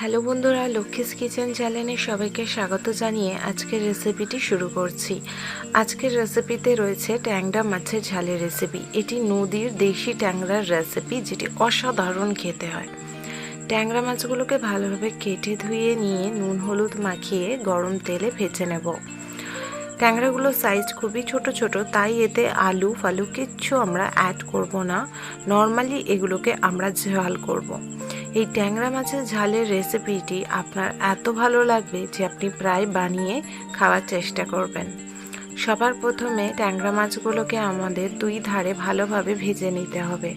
Hello বন্ধুরা, Lakshmi's kitchen চ্যানেলে সবাইকে স্বাগত জানিয়ে আজকের রেসিপিটি শুরু করছি। আজকের রেসিপিতে রয়েছে ট্যাংরা মাছের ঝালের রেসিপি। এটি নদীর দেশি ট্যাংরার রেসিপি, যেটি অসাধারণ খেতে হয়। ট্যাংরা মাছগুলোকে ভালোভাবে কেটে ধুয়ে নিয়ে নুন হলুদ মাখিয়ে গরম তেলে ভেজে নেব। ট্যাংরাগুলোর সাইজ খুবই ছোট ছোট, তাই এতে আলু ফালু কিচ্ছু আমরা অ্যাড করব না। নর্মালি এগুলোকে আমরা ঝাল করব। এই ট্যাংরা মাছের ঝালের রেসিপিটি আপনার এত ভালো লাগবে যে আপনি প্রায় বানিয়ে খাওয়ার চেষ্টা করবেন। সবার প্রথমে ট্যাংরা মাছগুলোকে আমাদের দুই ধারে ভালোভাবে ভেজে নিতে হবে।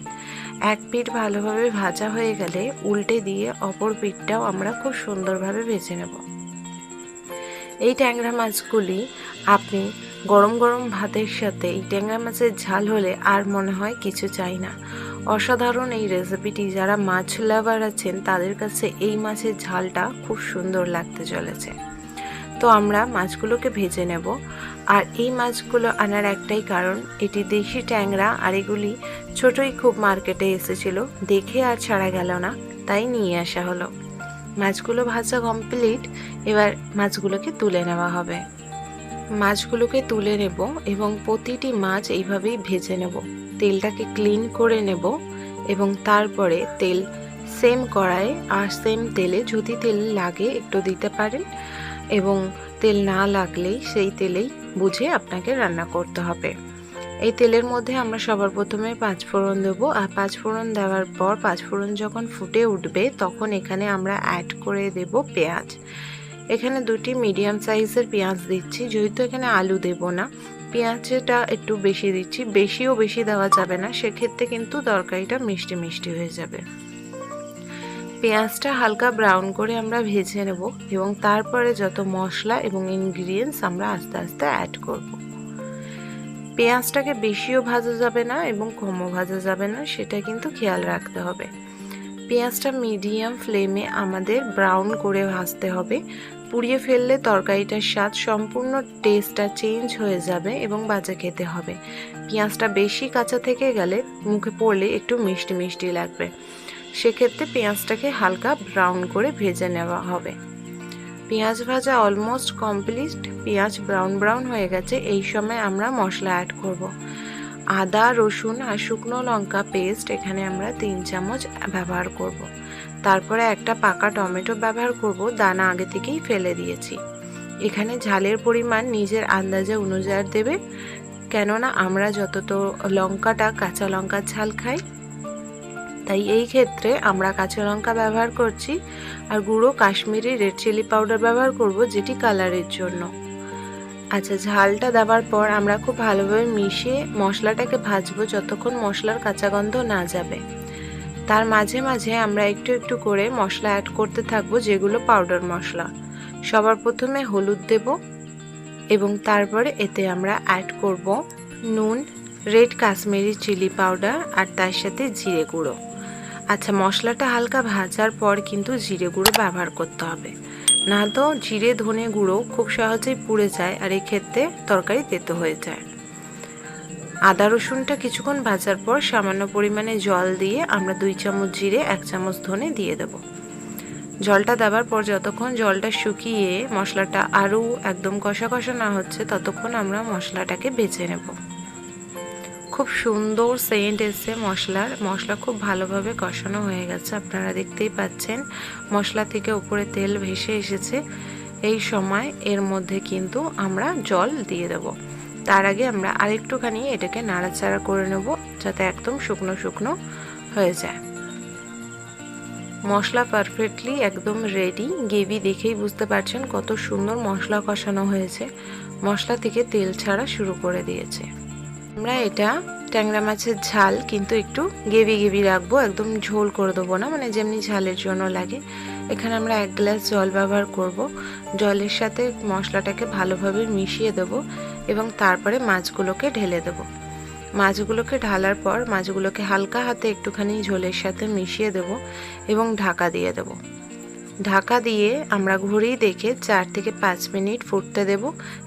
এক পিঠ ভালোভাবে ভাজা হয়ে গেলে উল্টে দিয়ে অপর পিঠটাও আমরা খুব সুন্দরভাবে ভেজে নেব। এই ট্যাংরা মাছগুলি আপনি গরম গরম ভাতের সাথে এই ট্যাংরা মাছের ঝাল হলে আর মনে হয় কিছু চাই না। অসাধারণ এই রেসিপিটি যারা মাছ লাভার আছেন তাদের কাছে এই মাছের ঝালটা খুব সুন্দর লাগতে চলেছে। তো আমরা মাছগুলোকে ভেজে নেব। আর এই মাছগুলো আনার একটাই কারণ, এটি দেশি ট্যাংরা আর এগুলি ছোটই খুব মার্কেটে এসেছিল, দেখে আর ছাড়া গেল না, তাই নিয়ে আসা হলো। মাছগুলো ভাজা কমপ্লিট, এবার মাছগুলোকে তুলে নেওয়া হবে। মাছগুলোকে তুলে নেব এবং প্রতিটি মাছ এইভাবেই ভেজে নেব। তেলটাকে ক্লিন করে নেব এবং তারপরে তেল সেম কড়াই আর সেম তেলে, যদি তেল লাগে একটু দিতে পারেন এবং তেল না লাগলেই সেই তেলেই বুঝে আপনাকে রান্না করতে হবে। এই তেলের মধ্যে আমরা সবার প্রথমে পাঁচফোড়ন দেবো, আর পাঁচফোড়ন দেওয়ার পর পাঁচফোড়ন যখন ফুটে উঠবে তখন এখানে আমরা অ্যাড করে দেব পেঁয়াজ। এখানে দুটি মিডিয়াম সাইজের পেঁয়াজ দিচ্ছি, যেহেতু এখানে আলু দেব না, পেঁয়াজটা একটু বেশি দিচ্ছি। বেশি দেওয়া যাবে না, সেক্ষেত্রে কিন্তু তরকারিটা মিষ্টি মিষ্টি হয়ে যাবে। পেঁয়াজটা হালকা ব্রাউন করে আমরা ভেজে নেব এবং তারপরে যত মশলা এবং ইনগ্রিডিয়েন্টস আমরা আস্তে আস্তে অ্যাড করব। পেঁয়াজটাকে বেশিও ভাজা যাবে না এবং কমও ভাজা যাবে না, সেটা কিন্তু খেয়াল রাখতে হবে। পেঁয়াজটা মিডিয়াম ফ্লেমে আমাদের ব্রাউন করে ভাজতে হবে। পুড়িয়ে ফেললে তরকারিটার স্বাদ সম্পূর্ণ টেস্টটা চেঞ্জ হয়ে যাবে এবং বাজে খেতে হবে। পেঁয়াজটা বেশি কাঁচা থেকে গেলে মুখে পড়লে একটু মিষ্টি মিষ্টি লাগবে, সেক্ষেত্রে পেঁয়াজটাকে হালকা ব্রাউন করে ভেজে নেওয়া হবে। পেঁয়াজ ভাজা অলমোস্ট কমপ্লিট, পেঁয়াজ ব্রাউন হয়ে গেছে। এই সময় আমরা মশলা অ্যাড করব। আদা রসুন আর শুকনো লঙ্কা পেস্ট এখানে আমরা 3 চামচ ব্যবহার করব। তারপরে একটা পাকা টমেটো ব্যবহার করব, দানা আগে থেকেই ফেলে দিয়েছি। এখানে ঝালের পরিমাণ নিজের আন্দাজে অনুযায়ী দেবে, কেননা আমরা যত লঙ্কাটা কাঁচা লঙ্কার ঝাল খাই, তাই এই ক্ষেত্রে আমরা কাঁচা লঙ্কা ব্যবহার করছি। আর গুঁড়ো কাশ্মীরি রেড চিলি পাউডার ব্যবহার করব, যেটি কালারের জন্য। আচ্ছা, ঝালটা দেওয়ার পর আমরা খুব ভালোভাবে মিশিয়ে মশলাটাকে ভাজবো যতক্ষণ মশলার কাঁচা গন্ধ না যাবে। তার মাঝে মাঝে আমরা একটু একটু করে মশলা অ্যাড করতে থাকবো, যেগুলো পাউডার মশলা। সবার প্রথমে হলুদ দেব এবং তারপরে এতে আমরা অ্যাড করব নুন, রেড কাশ্মীরি চিলি পাউডার আর তার সাথে জিরে গুঁড়ো। আচ্ছা, মশলাটা হালকা ভাজার পর কিন্তু জিরে গুঁড়ো ব্যবহার করতে হবে, না তো জিরে ধনে গুঁড়ো খুব সহজেই পুড়ে যায় আর এক্ষেত্রে তরকারি তেতো হয়ে যায়। আদা রসুনটা কিছুক্ষণ ভাজার পর সামান্য পরিমাণে জল দিয়ে আমরা 2 চামচ জিরে 1 চামচ ধনে দিয়ে দেব। জলটা দেওয়ার পর যতক্ষণ জলটা শুকিয়ে মশলাটা আরও একদম কষা কষা না হচ্ছে ততক্ষণ আমরা মশলাটাকে ভেজে নেব। খুব সুন্দর সেন্ট এসছে মশলা খুব ভালোভাবে কষানো হয়ে গেছে, আপনারা দেখতেই পাচ্ছেন মশলা থেকে উপরে তেল ভেসে এসেছে। এই সময় এর মধ্যে কিন্তু আমরা জল দিয়ে দেব। তার আগে আমরা আরেকটুখানি এটাকে নাড়াচাড়া করে নেব, যাতে একদম শুকনো শুকনো হয়ে যায়। মশলা পারফেক্টলি একদম রেডি। গ্রেভি দেখেই বুঝতে পারছেন কত সুন্দর মশলা কষানো হয়েছে, মশলা থেকে তেল ছাড়া শুরু করে দিয়েছে। আমরা এটা ট্যাংরা মাছের ঝাল কিন্তু একটু গ্রেভি রাখবো, একদম ঝোল করে দেবো না, মানে যেমনি ঝালের জন্য লাগে। এখানে আমরা 1 গ্লাস জল ব্যবহার করব। জলের সাথে মশলাটাকে ভালোভাবে মিশিয়ে দেব এবং তারপরে মাছগুলোকে ঢেলে দেব। মাছগুলোকে ঢালার পর মাছগুলোকে হালকা হাতে একটুখানি ঝোলের সাথে মিশিয়ে দেব এবং ঢাকা দিয়ে দেব। ঢাকা দিয়ে আমরা ঘুরিয়ে দেখে 4 থেকে 5 মিনিট ফুটতে দেব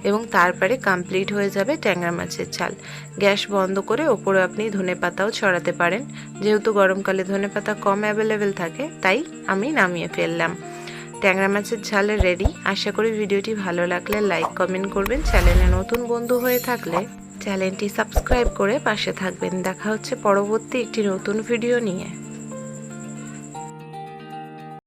এবং তারপরে কমপ্লিট হয়ে যাবে ট্যাংরা মাছের ঝাল। গ্যাস বন্ধ করে ওপরে আপনি ধনেপাতাও ছড়াতে পারেন, যেহেতু গরমকালে ধনেপাতা কম অ্যাভেলেবেল থাকে তাই আমি নামিয়ে ফেললাম। ট্যাংরা মাছের ঝাল রেডি। আশা করি ভিডিওটি ভালো লাগলে লাইক কমেন্ট করবেন। চ্যানেলে নতুন বন্ধু হয়ে থাকলে চ্যানেলটি সাবস্ক্রাইব করে পাশে থাকবেন। দেখা হচ্ছে পরবর্তী একটি নতুন ভিডিও নিয়ে।